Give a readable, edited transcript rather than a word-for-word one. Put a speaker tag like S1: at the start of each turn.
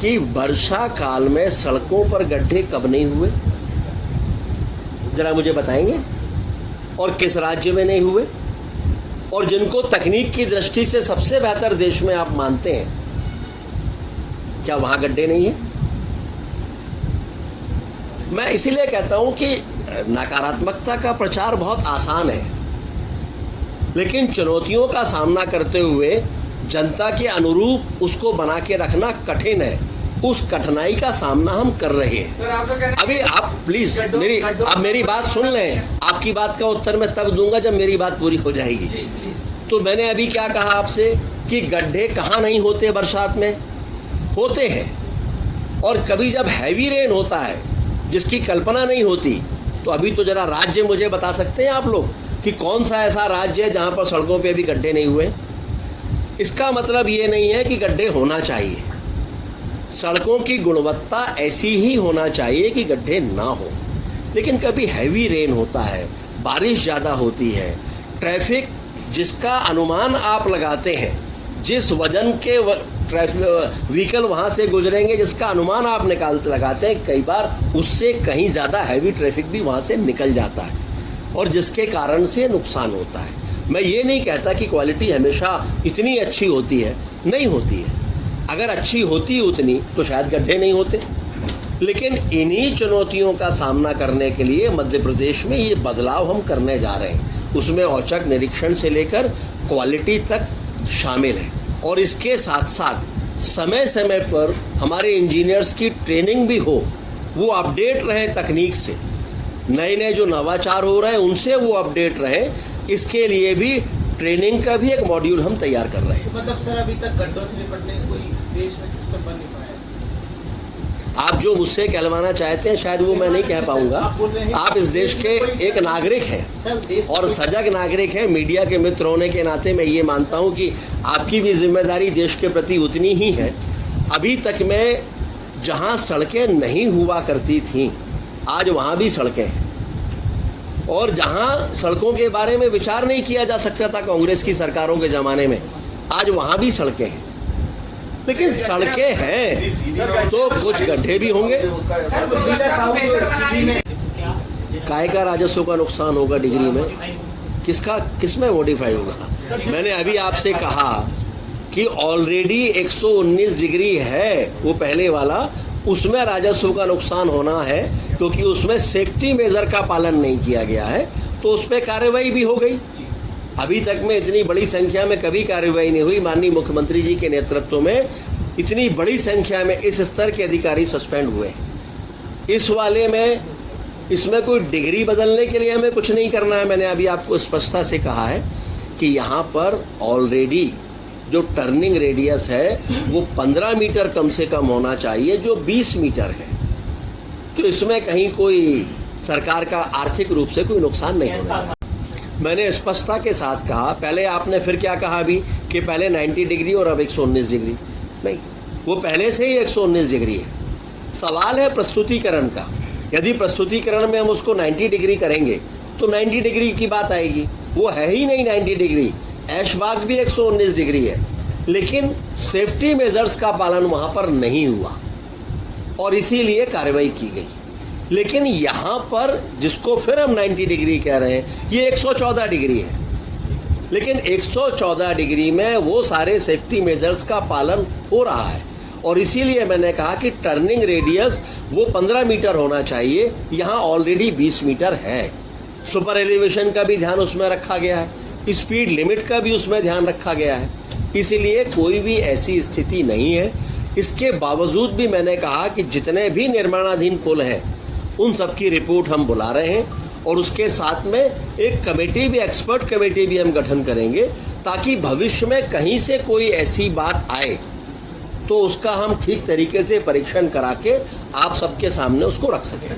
S1: कि वर्षा काल में सड़कों पर गड्ढे कब नहीं हुए, जरा मुझे बताएंगे? और किस राज्य में नहीं हुए? और जिनको तकनीक की दृष्टि से सबसे बेहतर देश में आप मानते हैं, क्या वहां गड्ढे नहीं है? मैं इसीलिए कहता हूं कि नकारात्मकता का प्रचार बहुत आसान है, लेकिन चुनौतियों का सामना करते हुए जनता के अनुरूप उसको बना के रखना कठिन है। उस कठिनाई का सामना हम कर रहे हैं। अभी आप प्लीज मेरी बात सुन लें। आपकी बात का उत्तर मैं तब दूंगा जब मेरी बात पूरी हो जाएगी। तो मैंने अभी क्या कहा आपसे कि गड्ढे कहाँ नहीं होते, बरसात में होते हैं। और कभी जब हैवी रेन होता है जिसकी कल्पना नहीं होती, तो अभी तो जरा राज्य मुझे बता सकते हैं आप लोग कि कौन सा ऐसा राज्य है जहां पर सड़कों पे अभी गड्ढे नहीं हुए? इसका मतलब ये नहीं है कि गड्ढे होना चाहिए। सड़कों की गुणवत्ता ऐसी ही होना चाहिए कि गड्ढे ना हो। लेकिन कभी हैवी रेन होता है, बारिश ज़्यादा होती है, ट्रैफिक जिसका अनुमान आप लगाते हैं, जिस वजन के व्हीकल वहाँ से गुजरेंगे जिसका अनुमान आप लगाते हैं, कई बार उससे कहीं ज़्यादा हैवी ट्रैफिक भी वहाँ से निकल जाता है और जिसके कारण से नुकसान होता है। मैं ये नहीं कहता कि क्वालिटी हमेशा इतनी अच्छी होती है, नहीं होती है। अगर अच्छी होती उतनी तो शायद गड्ढे नहीं होते। लेकिन इन्हीं चुनौतियों का सामना करने के लिए मध्य प्रदेश में ये बदलाव हम करने जा रहे हैं। उसमें औचक निरीक्षण से लेकर क्वालिटी तक शामिल है और इसके साथ साथ समय समय पर हमारे इंजीनियर्स की ट्रेनिंग भी हो, वो अपडेट रहे तकनीक से, नए नए जो नवाचार हो रहे हैं उनसे वो अपडेट रहे। इसके लिए भी ट्रेनिंग का भी एक मॉड्यूल हम तैयार कर रहे हैं।
S2: मतलब सर अभी तक गड्ढों से निपटने का कोई देश में सिस्टम बन नहीं पाया।
S1: आप जो मुझसे कहलवाना चाहते हैं शायद वो मैं नहीं कह पाऊंगा। आप इस देश के एक नागरिक हैं और सजग नागरिक हैं। मीडिया के मित्र होने के नाते मैं ये मानता हूं कि आपकी भी जिम्मेदारी देश के प्रति उतनी ही है। अभी तक में जहां सड़कें नहीं हुआ करती थीं, आज वहां भी सड़कें हैं। और जहां सड़कों के बारे में विचार नहीं किया जा सकता था कांग्रेस की सरकारों के ज़माने में, आज वहां भी सड़कें हैं। लेकिन सड़कें हैं तो कुछ गड्ढे भी होंगे। काय का राजस्व का नुकसान होगा डिग्री में, किसमें मॉडिफाई होगा? मैंने अभी आपसे कहा कि ऑलरेडी 119 डिग्री है वो पहले वाला, उसमें राजस्व का नुकसान होना है क्योंकि उसमें सेफ्टी मेजर का पालन नहीं किया गया है, तो उस पर कार्रवाई भी हो गई। अभी तक में इतनी बड़ी संख्या में कभी कार्रवाई नहीं हुई। माननीय मुख्यमंत्री जी के नेतृत्व में इतनी बड़ी संख्या में इस स्तर के अधिकारी सस्पेंड हुए। इस वाले में इसमें कोई डिग्री बदलने के लिए हमें कुछ नहीं करना है। मैंने अभी आपको स्पष्टता से कहा है कि यहाँ पर ऑलरेडी जो टर्निंग रेडियस है वो 15 मीटर कम से कम होना चाहिए, जो 20 मीटर है। तो इसमें कहीं कोई सरकार का आर्थिक रूप से कोई नुकसान नहीं होना चाहिए। मैंने स्पष्टता के साथ कहा। पहले आपने फिर क्या कहा अभी कि पहले 90 डिग्री और अब 119 डिग्री? नहीं, वो पहले से ही 119 डिग्री है। सवाल है प्रस्तुतिकरण का। यदि प्रस्तुतिकरण में हम उसको 90 डिग्री करेंगे तो 90 डिग्री की बात आएगी। वो है ही नहीं 90 डिग्री। ऐशबाग भी 119 डिग्री है, लेकिन सेफ्टी मेजर्स का पालन वहां पर नहीं हुआ और इसीलिए कार्रवाई की गई। लेकिन यहाँ पर जिसको फिर हम 90 डिग्री कह रहे हैं, ये 114 डिग्री है। लेकिन 114 डिग्री में वो सारे सेफ्टी मेजर्स का पालन हो रहा है और इसीलिए मैंने कहा कि टर्निंग रेडियस वो 15 मीटर होना चाहिए, यहाँ ऑलरेडी 20 मीटर है। सुपर एलिवेशन का भी ध्यान उसमें रखा गया है, स्पीड लिमिट का भी उसमें ध्यान रखा गया है। इसीलिए कोई भी ऐसी स्थिति नहीं है। इसके बावजूद भी मैंने कहा कि जितने भी निर्माणाधीन पुल हैं उन सब की रिपोर्ट हम बुला रहे हैं और उसके साथ में एक कमेटी भी, एक्सपर्ट कमेटी भी हम गठन करेंगे ताकि भविष्य में कहीं से कोई ऐसी बात आए तो उसका हम ठीक तरीके से परीक्षण करा के आप सबके सामने उसको रख सकें।